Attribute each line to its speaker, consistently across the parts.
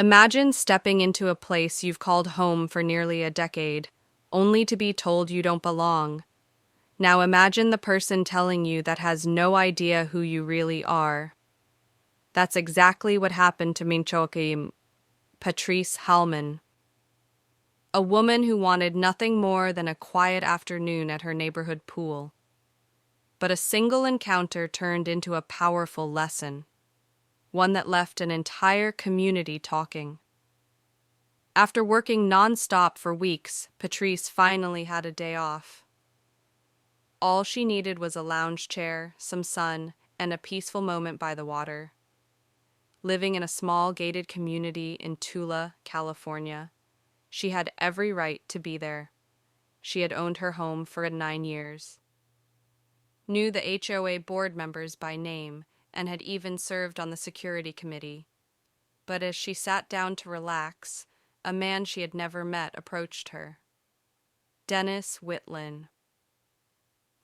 Speaker 1: Imagine stepping into a place you've called home for nearly a decade, only to be told you don't belong. Now imagine the person telling you that has no idea who you really are. That's exactly what happened to Minchokim, Patrice Hallman, a woman who wanted nothing more than a quiet afternoon at her neighborhood pool. But a single encounter turned into a powerful lesson, one that left an entire community talking. After working non-stop for weeks, Patrice finally had a day off. All she needed was a lounge chair, some sun, and a peaceful moment by the water. Living in a small gated community in Tula, California, she had every right to be there. She had owned her home for 9 years, knew the HOA board members by name, and had even served on the security committee. But as she sat down to relax, a man she had never met approached her. Dennis Whitlin,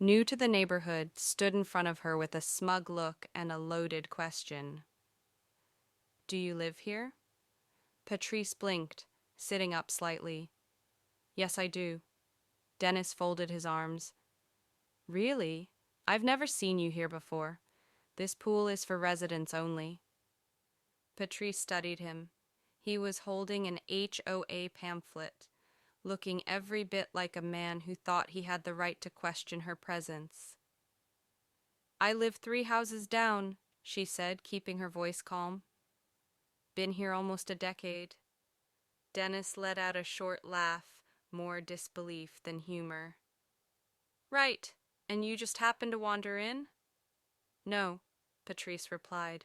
Speaker 1: new to the neighborhood, stood in front of her with a smug look and a loaded question. "Do you live here?" Patrice blinked, sitting up slightly. "Yes, I do." Dennis folded his arms. "Really? I've never seen you here before. This pool is for residents only." Patrice studied him. He was holding an HOA pamphlet, looking every bit like a man who thought he had the right to question her presence. "I live 3 houses down," she said, keeping her voice calm. "Been here almost a decade." Dennis let out a short laugh, more disbelief than humor. "Right, and you just happened to wander in?" "No," Patrice replied.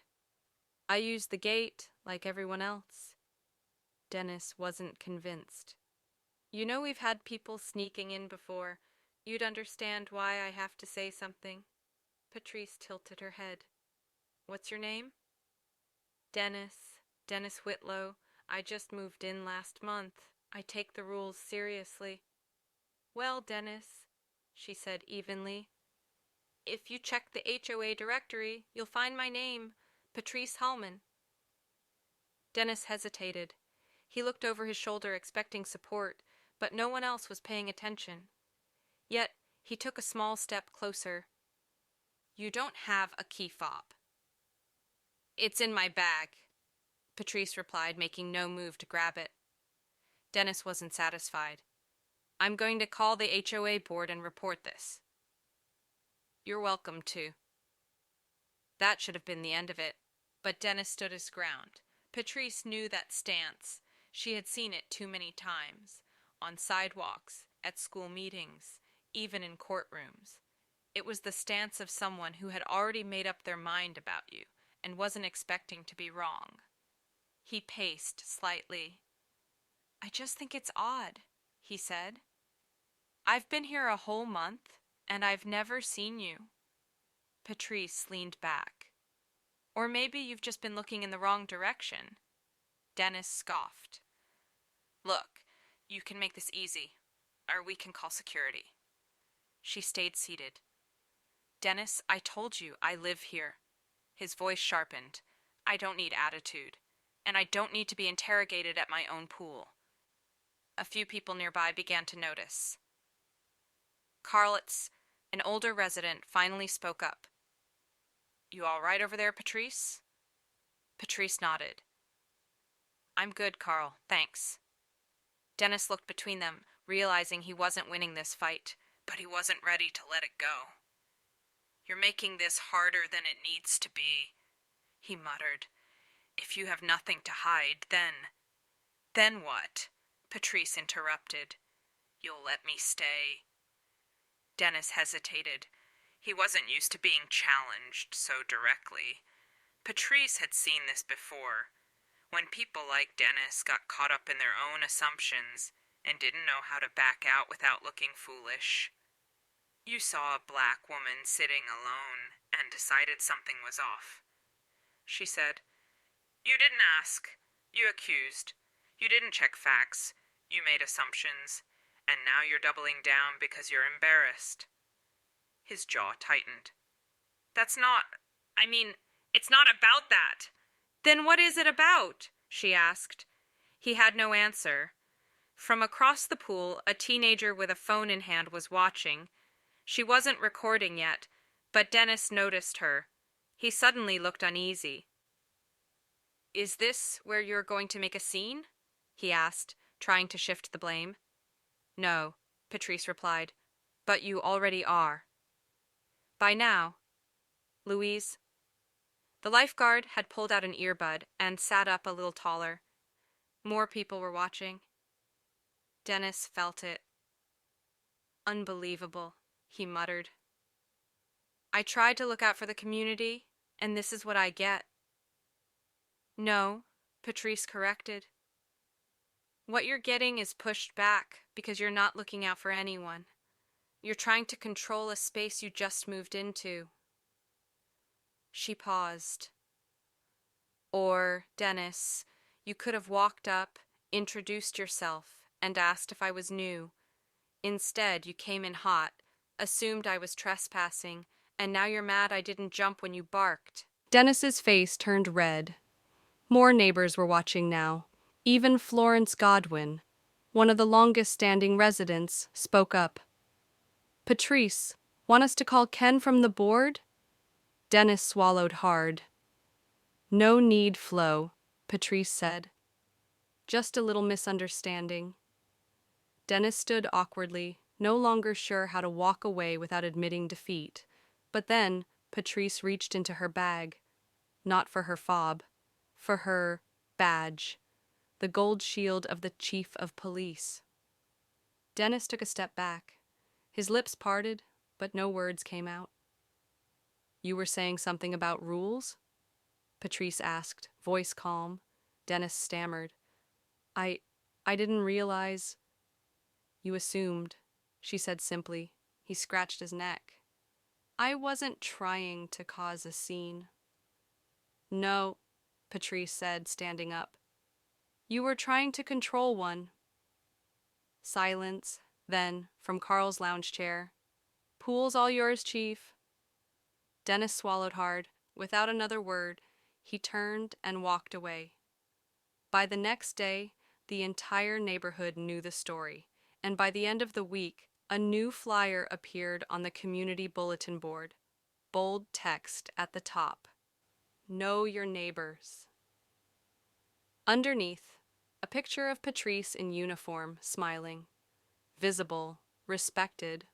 Speaker 1: "I used the gate, like everyone else." Dennis wasn't convinced. "You know we've had people sneaking in before. You'd understand why I have to say something." Patrice tilted her head. "What's your name?" Dennis Whitlow. I just moved in last month. I take the rules seriously." "Well, Dennis," she said evenly, "if you check the HOA directory, you'll find my name, Patrice Hallman." Dennis hesitated. He looked over his shoulder expecting support, but no one else was paying attention. Yet he took a small step closer. "You don't have a key fob." "It's in my bag," Patrice replied, making no move to grab it. Dennis wasn't satisfied. "I'm going to call the HOA board and report this." "You're welcome to." That should have been the end of it, but Dennis stood his ground. Patrice knew that stance. She had seen it too many times, on sidewalks, at school meetings, even in courtrooms. It was the stance of someone who had already made up their mind about you and wasn't expecting to be wrong. He paced slightly. "I just think it's odd," he said. "I've been here a whole month, and I've never seen you." Patrice leaned back. "Or maybe you've just been looking in the wrong direction." Dennis scoffed. "Look, you can make this easy, or we can call security." She stayed seated. "Dennis, I told you I live here." His voice sharpened. "I don't need attitude, and I don't need to be interrogated at my own pool." A few people nearby began to notice. Carlitz, an older resident, finally spoke up. "You all right over there, Patrice?" Patrice nodded. "I'm good, Carl, thanks." Dennis looked between them, realizing he wasn't winning this fight, but he wasn't ready to let it go. "You're making this harder than it needs to be," he muttered. "If you have nothing to hide, then—" "Then what?" Patrice interrupted. "You'll let me stay." Dennis hesitated. He wasn't used to being challenged so directly. Patrice had seen this before, when people like Dennis got caught up in their own assumptions and didn't know how to back out without looking foolish. "You saw a black woman sitting alone and decided something was off," she said. "You didn't ask. You accused. You didn't check facts. You made assumptions. And now you're doubling down because you're embarrassed." His jaw tightened. It's not about that." "Then what is it about?" she asked. He had no answer. From across the pool, a teenager with a phone in hand was watching. She wasn't recording yet, but Dennis noticed her. He suddenly looked uneasy. "Is this where you're going to make a scene?" he asked, trying to shift the blame. "No," Patrice replied, "but you already are." By now, Louise. The lifeguard had pulled out an earbud and sat up a little taller. More people were watching. Dennis felt it. "Unbelievable," he muttered. "I tried to look out for the community, and this is what I get." "No," Patrice corrected. "What you're getting is pushed back because you're not looking out for anyone. You're trying to control a space you just moved into." She paused. "Or, Dennis, you could have walked up, introduced yourself, and asked if I was new. Instead, you came in hot, assumed I was trespassing, and now you're mad I didn't jump when you barked." Dennis's face turned red. More neighbors were watching now. Even Florence Godwin, one of the longest-standing residents, spoke up. "Patrice, want us to call Ken from the board?" Dennis swallowed hard. "No need, Flo," Patrice said. "Just a little misunderstanding." Dennis stood awkwardly, no longer sure how to walk away without admitting defeat. But then Patrice reached into her bag. Not for her fob. For her badge. The gold shield of the chief of police. Dennis took a step back. His lips parted, but no words came out. "You were saying something about rules?" Patrice asked, voice calm. Dennis stammered. I didn't realize." "You assumed," she said simply. He scratched his neck. "I wasn't trying to cause a scene." "No," Patrice said, standing up. "You were trying to control one." Silence, then, from Carl's lounge chair. "Pool's all yours, Chief." Dennis swallowed hard. Without another word, he turned and walked away. By the next day, the entire neighborhood knew the story, and by the end of the week, a new flyer appeared on the community bulletin board. Bold text at the top. "Know your neighbors." Underneath, a picture of Patrice in uniform, smiling. Visible, respected,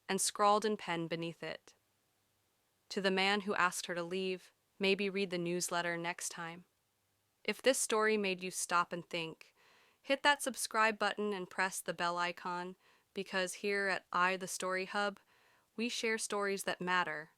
Speaker 1: and scrawled in pen beneath it. "To the man who asked her to leave, maybe read the newsletter next time." If this story made you stop and think, hit that subscribe button and press the bell icon, because here at The Story Hub, we share stories that matter,